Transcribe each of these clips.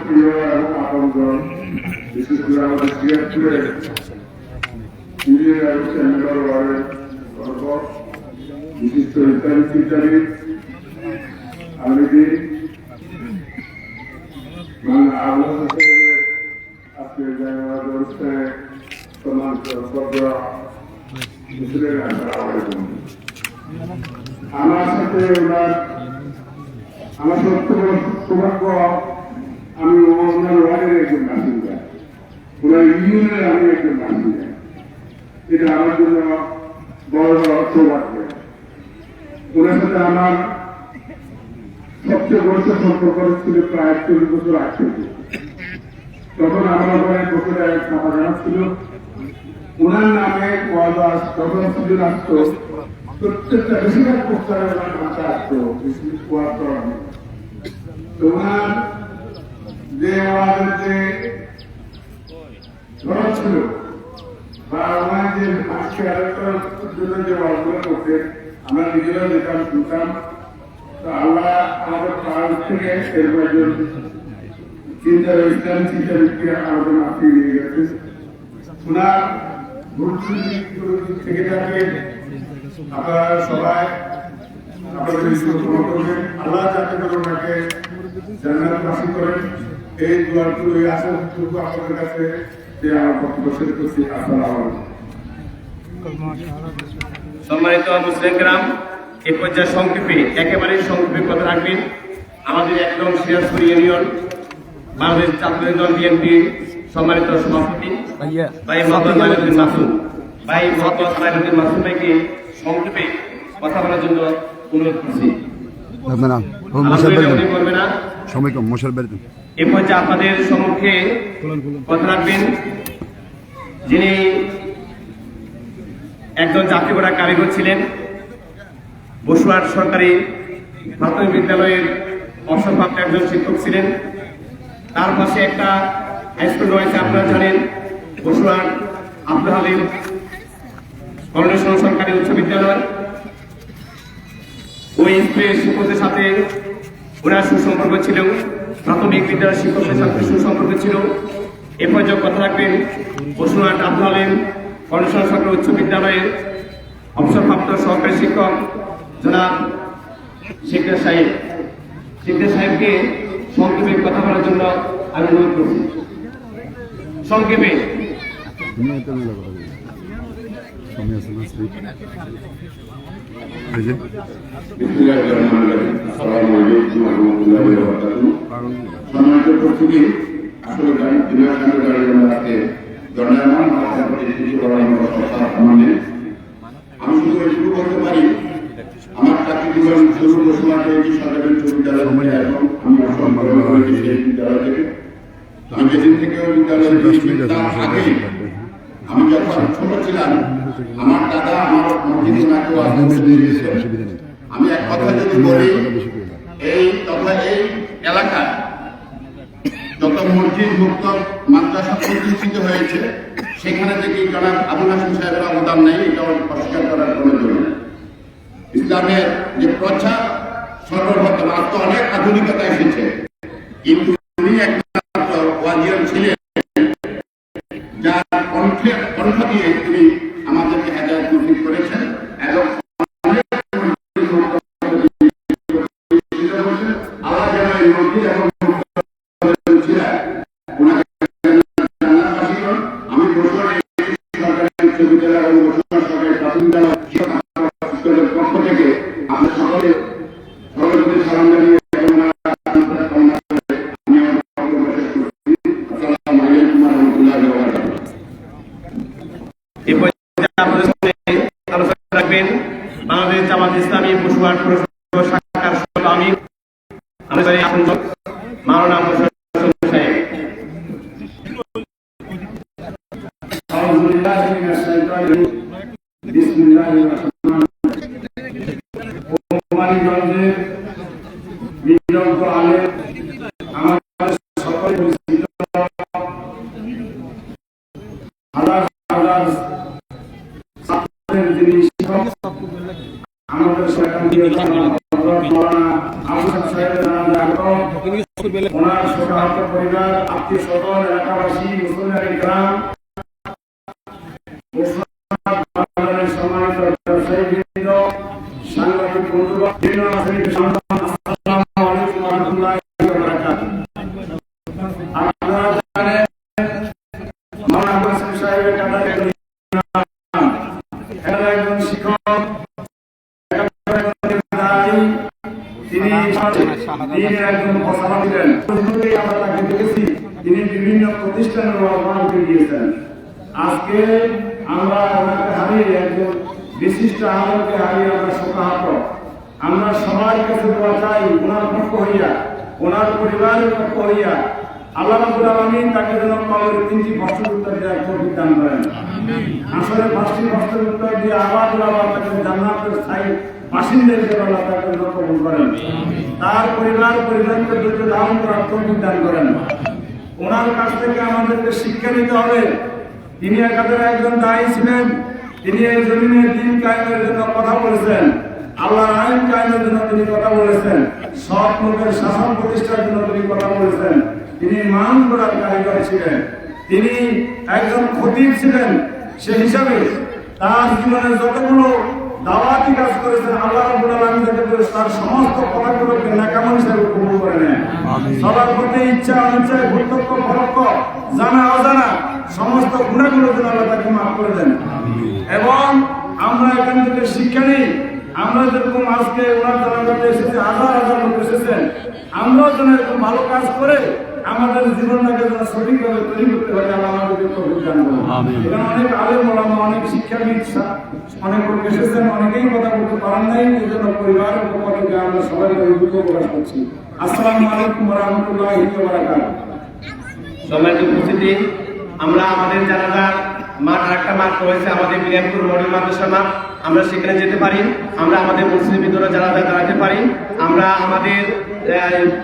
প্রিয় এবং আপনজন, বিশেষ করে আমাদের সিরাজপুরের ইউনিয়ন এবং সেন্ট্রাল ওয়ার্ডের সর্বক বিশিষ্ট ইসলামিক চিন্তাবিদ আলমগীর আবু হোসেনের আজকে জানাজার অনুষ্ঠানে সম্মানিত শ্রদ্ধা মুসলিম আসসালামু আলাইকুম। আমার সাথে আমার সৌভাগ্য, আমি ওনার ওয়ার্ডের একজন বাসিন্দা, ওনার ইউনিয়নের আমি একজন বাসিন্দা। এটা আমার জন্য বড় সৌভাগ্য। ওনার সাথে আমার সবচেয়ে বড় সম্পর্ক ছিল প্রায় 40 বছর আগে। তখন আমার ওখানে বছরে ছাপা জানা ছিল, ওনার নামে যখন সুযোগ আসতো প্রত্যেকটা বেশিরভাগ পোস্টারের ভাষা আসতো ওনার যে আমাদের যে ধরন ছিল বা ওনার যে আজকে আরেকটার জন্য যে ওয়াজগুলো করতেন আমরা নিজেরাও যেতাম শুনতাম। তো আল্লাহ আমাদের পাড়ার থেকে এরকম একজন ইসলামী চিন্তাবিদকে আমাদের মাফিয়ে নিয়ে গেছে। ওনার থেকে থাকে আপনারা সবাই আপনাদের করবেন, আল্লাহ যাতে করে ওনাকে জান্নাত হাসিল করেন, এই দোয়াটুকু এই আশাটুকু আপনাদের কাছে যে আমার বক্তব্য শেষ করছি। আসসালামু আলাইকুম। সম্মানিত মুসলিম গ্রাম, এ পর্যায়ে সংক্ষেপে একেবারে সংক্ষেপে কথা রাখবেন আমাদের একদম সিরাজপুর ইউনিয়ন বাংলাদেশ ছাত্রলীগ দল বিএনপি সম্মানিত সভাপতি ভাই মোহাম্মদ মাইনুদ্দিন মাসুদ ভাইকে সংক্ষেপে কথা বলার জন্য অনুরোধ করছি। এ পর্যায়ে আপনাদের সম্মুখে কথা রাখবেন যিনি একজন চাকরিগড়া কারিগর ছিলেন, বসুয়ার সরকারি প্রাথমিক বিদ্যালয়ের অবসরপ্রাপ্ত একজন শিক্ষক ছিলেন। তার পাশে একটা হাইস্কুল রয়েছে, আপনারা জানেন, বসুয়ার আব্দুল হালিম করোনেশন সরকারি উচ্চ বিদ্যালয়। ওই স্কুলের শিক্ষকদের সাথে ওনার সুসম্পর্ক ছিল, প্রাথমিক বিদ্যালয়ের শিক্ষকদের সাথে সুসম্পর্ক ছিল। এ পর্যায়ে কথা রাখবেন বসুয়ার আব্দুল হালিম করোনেশন সরকারি উচ্চ বিদ্যালয়ের অবসরপ্রাপ্ত সহকারী শিক্ষক জনাব শিকদার সাহেব। শিকদার সাহেবকে সংক্ষেপে কথা বলার জন্য আমি অনুরোধ করছি। সংক্ষেপে সম্মানিত উপস্থিতি, আসলে আমি শুধু শুরু করতে পারি আমার চাকরি জীবন শুরু বসুমাতে সরকারি উচ্চ বিদ্যালয় এবং আমি সেই বিদ্যালয় থেকে আমি যেদিন থেকে বিদ্যালয় আগেই আমি যখন ছোট ছিলাম আমার দাদা আমার আমি এক কথা যদি বলি এই তথা এই এলাকা যত মসজিদ মুক্ত মাদ্রাসা প্রতিষ্ঠিত হয়েছে সেখানে থেকে জনাব আবুল হাসিম সাহেবের অবদান নেই, এটা অস্বীকার করার কোনো জন্য। ইসলামের যে প্রচার সর্বপ্রথম আজ তো অনেক আধুনিকতা এসেছে, কিন্তু উনি একমাত্র ওয়াজির ছিলেন যার কণ্ঠ দিয়ে তিনি আমাদেরকে হেদায়েত নসিব করেছেন এবং আল্লাহ যেন এই মসজিদ এবং আমি সরকারি উচ্চ বিদ্যালয় এবং সরকারি প্রাথমিক বিদ্যালয় পক্ষ থেকে আপনার সকলে সর্বপ্রতি সালাম জানিয়ে বাংলাদেশ জামাত ইসলামী বসুয়ার শাখার সভাপতি মাওলানা মোশাররফ সাহেব। আমাদের ওনার শোকাহত পরিবার, আত্মীয় স্বজন, এলাকাবাসী, মুসলমান গ্রাম, সম্মানিত ব্যবসায়ীবৃন্দ, সাংবাদিক বন্ধুগণ, আসসালামু আলাইকুম ওয়া রাহমাতুল্লাহি ওয়া বারাকাতুহু। আপনারা জানেন মাওলানা আবুল হাসান সাহেবের কাছে একজন শিক্ষক, তিনি একজন প্রচারক ছিলেন। আমরা তাকে দেখেছি, তিনি বিভিন্ন প্রতিষ্ঠানের অবদান দিয়েছেন। আজকে আমরা ওনাকে হারিয়ে একজন বিশিষ্ট আলোকে হারিয়ে আমরা শোকাহত। আমরা সবার কাছে দোয়া চাই ওনার পক্ষ হইয়া, ওনার পরিবারের পক্ষ হইয়া আল্লাহ রাব্বুল আলামিন তাকে যেন কবরের 3টি প্রশ্নের উত্তর দেওয়ার তৌফিক দান করেন। আসলে 5টি প্রশ্নের উত্তর দিয়ে আবার তাকে জান্নাতের স্থায়ী বাসিন্দা হিসেবে আল্লাহ তাকে কবুল করেন। তার পরিবারকে ধৈর্য ধারণ করার তৌফিক দান করেন। ওনার কাছ থেকে আমাদেরকে শিক্ষা নিতে হবে। তিনি একাধারে একজন দায়ী ছিলেন। তিনি এই জমিনে দিন কায়েমের জন্য কথা বলেছেন, আল্লাহর আইন কায়েমের জন্য তিনি কথা বলেছেন, সৎ লোকের শাসন প্রতিষ্ঠার জন্য তিনি কথা বলেছেন। তিনি মান করার কারিগর ছিলেন। তিনি একজন খতিব ছিলেন। সে হিসাবে তার জীবনে যতগুলো দাওয়াতি কাজ করেছেন, আল্লাহ রাব্বুল আলামিন তার সমস্ত কথাগুলোকে নেকামল হিসেবে কবুল করে নেন। সবার প্রতি ইচ্ছা অনিচ্ছায় প্রত্যক্ষ পরোক্ষ জানা অজানা সমস্ত গুণাগুলো যেন আল্লাহ তাকে মাফ করে দেন। এবং আমরা এখান থেকে শিক্ষা নিই, আমরা যেরকম আজকে ওনার জানাজাতে এসেছে, হাজার লোক এসেছেন, আমরাও যেন এরকম ভালো কাজ করে আমাদের জীবনটাকে যেন সঠিকভাবে তৈরি করতে পারি। আল্লাহ আমাদেরকে তৌফিক দান করুন। এখানে অনেক আলেম ওলামা, অনেক শিক্ষাবিদ, অনেক লোক এসেছেন, অনেকেই কথা বলতে পারেন নাই। এই জন্য পরিবারের পক্ষ থেকে আমরা সবাই দুঃখ প্রকাশ করছি। আসসালামু আলাইকুম ওয়া রাহমাতুল্লাহি ওয়া বারাকাতুহু। সম্মানিত উপস্থিতি, আমরা আমাদের জানাজার মাঠ, আরেকটা মাঠ রয়েছে আমাদের বিরামপুর মডেল মাদ্রাসা মাঠ, আমরা সেখানে যেতে পারি। আমরা আমাদের মসজিদের ভিতরে জানাজা দাঁড়াতে পারি। আমরা আমাদের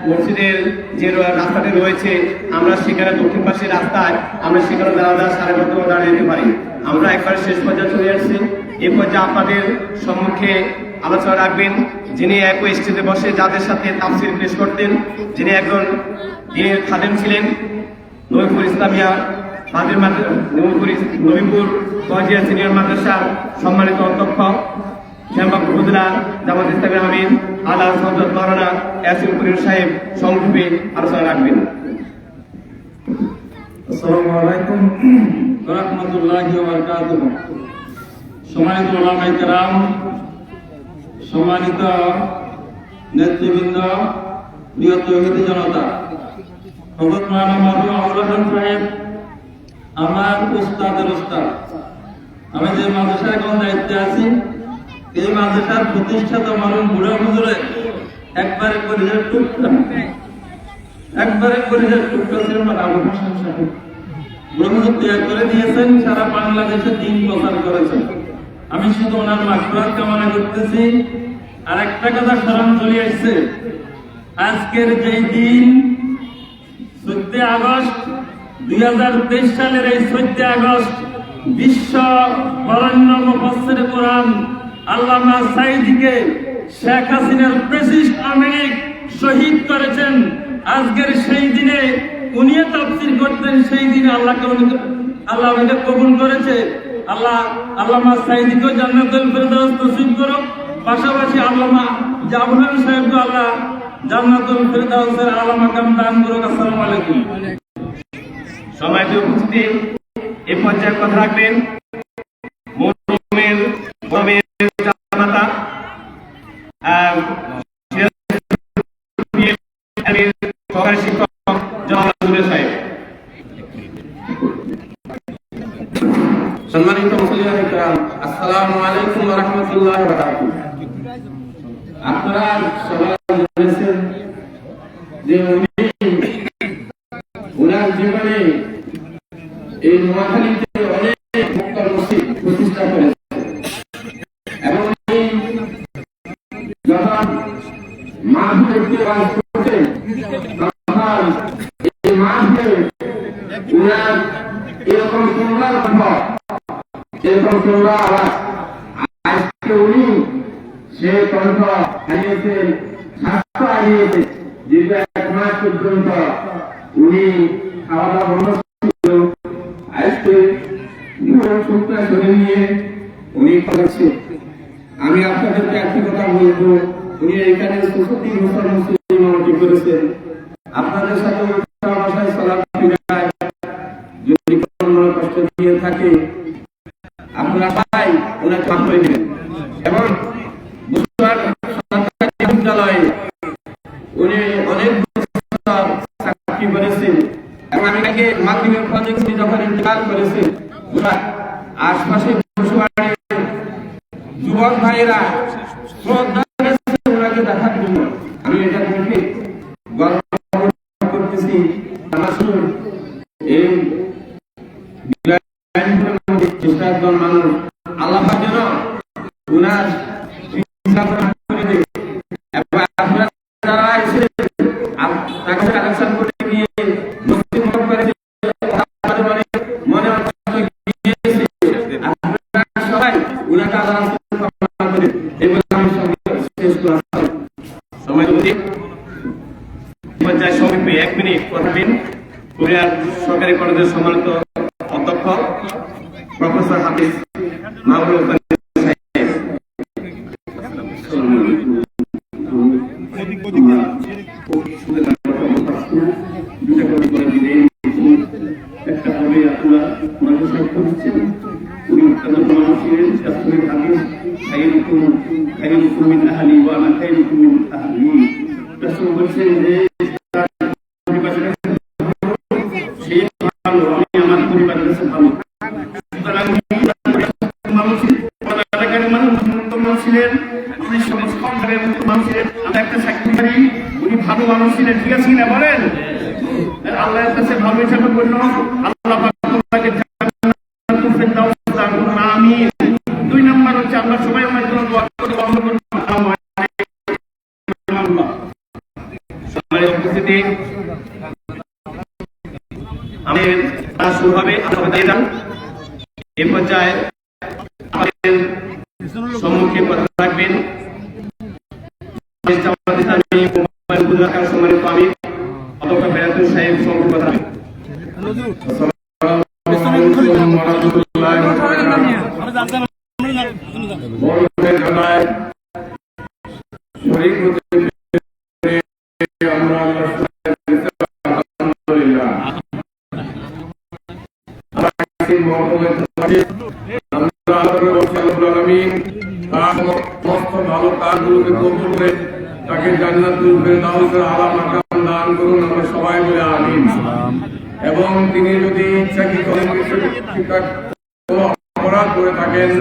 মসজিদের যে রাস্তাটি রয়েছে, আমরা সেখানে দক্ষিণ পাশের রাস্তায় আমরা সেখানে জানাজা সাড়ে বর্তমান দাঁড়িয়ে যেতে পারি। আমরা একবার শেষ পর্যায়ে চলে আসছি। এই পর্যায়ে আপনাদের সম্মুখে আলোচনা রাখবেন যিনি একই স্টেজে বসে যাদের সাথে তাফসীর পেশ করতেন, যিনি একজন দিনের খাদেম ছিলেন, নবীপুর ইসলামিয়া নবীপুর কজিয়া সিনিয়র মাদ্রাসার সম্মানিত অধ্যক্ষ শ্যামবাগ উপজেলা জামাত ইসলামী আমির আল্লাহ হযরত মাওলানা ইয়াসিন করিম সাহেব সংক্ষেপে আলোচনা রাখবেন। আসসালামু আলাইকুম ওয়া রাহমাতুল্লাহি ওয়া বারাকাতুহু। সম্মানিত উলামায়ে কেরাম, সম্মানিত নেতৃবৃন্দ, প্রিয় তৌহিদি জনতা, হযরত মাওলানা মারহুম আবুল হাসান সাহেব আমার উস্তাদের উস্তাদ। আমি যে মাদ্রাসায় এখন দায়িত্বে আছি, এই মাদ্রাসার প্রতিষ্ঠাতা মারহুম বুড়া হুজুরের একবারে কলিজার টুকরা ছিলেন আবুল হাসান সাহেব। বুড়া হুজুর ত্যাগ করে দিয়েছেন, সারা বাংলাদেশে দিন প্রচার করেছেন। আমি শুধু ওনার মাগফিরাত কামনা করতেছি। আর একটা কথা স্মরণ চলে আসছে, আজকের যেই দিন 14 আগস্ট 2023 সালের এই 14 আগস্ট বিশ্ব বরেণ্য মুফাসসির কোরআন আল্লামা সাঈদীকে শেখ হাসিনার ফ্যাসিস্ট আওয়ামী শহীদ করেছেন। আজকের সেই দিনে উনি তাফসীর করতেন, সেই দিনে আল্লাহ ওনাকে কবুল করেছে। আল্লামা সাঈদীকে জান্নাতুল ফেরদাউস নসিব করুক। পাশাপাশি আল্লামা আবুল হাসান সাহেবকে আল্লাহ জান্নাতুল ফেরদাউসের আলা মাকাম দান করুক। আসসালামু আলাইকুম। সম্মানিত উপস্থিতি, এই পর্যায়ে কথা রাখবেন মরহুমের জামাতা সহকারী শিক্ষক জনাব জুবের সাহেব। সম্মানিত মুসলিয়ানে কেরাম, আসসালামু আলাইকুম ওয়া রাহমাতুল্লাহি ওয়া বারাকাতুহু। আপনারা সবাই জানেন যে ওনার জীবনে এই নোয়াখালীতে অনেক মুক্তার মসজিদ প্রতিষ্ঠা করেছে এবং যখন মাহফিলকে বাস করতে তখন এই মাহফিলে ওনার এরকম সুন্দর কথা, এরকম সুন্দর আওয়াজ, আজকে উনি সে কণ্ঠ হারিয়েছেন, স্বাস্থ্য হারিয়েছে। পর্যন্ত উনি খাওয়া দাওয়া বন্ধ ছিল, আজকে শুকনা শরীর নিয়ে উনি করেছে। আমি আপনাদেরকে একটি কথা বলবো, উনি এখানে 64 বছর মুসলিম করেছেন। আপনাদের সাথে ভাষায় চলাফেরায় যদি কোনো কষ্ট দিয়ে থাকে আপনারা ভাই ওনাকে মাফ করে দিবেন। এবং বিদ্যালয়ে উনি অনেক চাকরি করেছেন এবং আমি তাকে মাধ্যমিক প্রজেক্ট যখন ইন্তেকাল করেছেন, আশপাশে যুবক ভাইয়েরা শ্রদ্ধা ওনাকে দেখার জন্য। আমি এটা দেখে গর্ব করতেছি। আমার শুনুন, এই একজন মানুষ আল্লাহ যেন উনার যারা এসে তাকে কালেকশন করে গিয়ে মুসলিম করে মনে সবাই উনাকে আল্লাহ করে এই বলে আমি শেষ করলাম। সময় পঞ্চায়েত সমিতি 1 মিনিট কথা দিন। কুমিল্লা সরকারি কলেজের সম্মানিত অধ্যক্ষ প্রফেসর হাফিজ মাহবুব উনি ভালো মানুষ ছিলেন, ঠিক আছে কিনা বলেন? আল্লাহর কাছে ভালো হিসাবে বলল আল্লাহ আমিন। 2 নম্বর হচ্ছে আমরা সবাই ওনার জন্য দোয়া করি। উপস্থিতি আমাদের শুরু হবে। এ পর্যায়ে আমাদের সম্মুখে কথা রাখবেন সম্মানিত আমি অধ্যক্ষ বেরাতুল সাহেব সম্মুখে কথা রাখবেন। ভালো কাজগুলোকে কবুল করে তাকে জান্নাতুল ফেরদাউসের আলা মাকাম দান করুন, আমরা সবাই বলে আমিন। এবং তিনি যদি ইচ্ছাকৃত অপরাধ করে থাকেন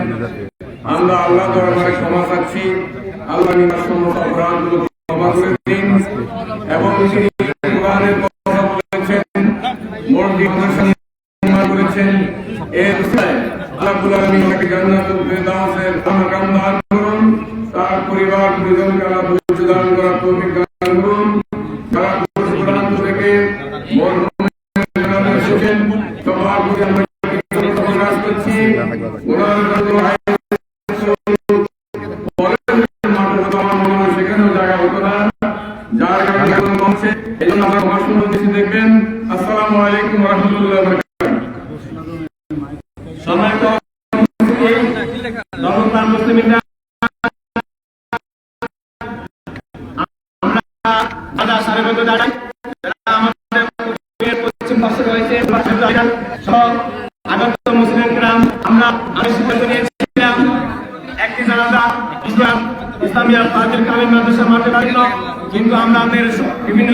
আমরা আল্লাহ দরবারে ক্ষমা চাচ্ছি। আল্লাহ নিকট সমস্ত অপরাধগুলো ক্ষমা করে দিন। এবং তিনি কোরআনের কথা বলেছেন, মসজিদ নির্মাণ করেছেন, এর আল্লাহ আলামিন তাকে জান্নাতুল ফেরদাউসের মাকাম দান করুন। তার পরিবার পরিজনকে আল্লাহ ধৈর্য দান করার তৌফিক দান করুন। যারা দূরান্ত থেকে এসেছেন সবার প্রতি আমরা প্রকাশ করছি। সেখানেও জায়গা হতো না, যার কারণে এই জন্য আমরা ভাষণ দেখবেন। আসসালামু আলাইকুম ওয়া রাহমাতুল্লাহি ওয়া বারাকাতুহু। সম্মানিত মুসলিমিনরা, আমরা সারিবদ্ধ দাঁড়াই। আমাদের পশ্চিম পাশে রয়েছে আগত মুসলিমরা আমরা সিদ্ধান্ত নিয়েছিলাম একটি জানাজা ইসলামিয়া ফাজিল কামিল মাদ্রাসা মাঠে, কিন্তু আমরা আমাদের বিভিন্ন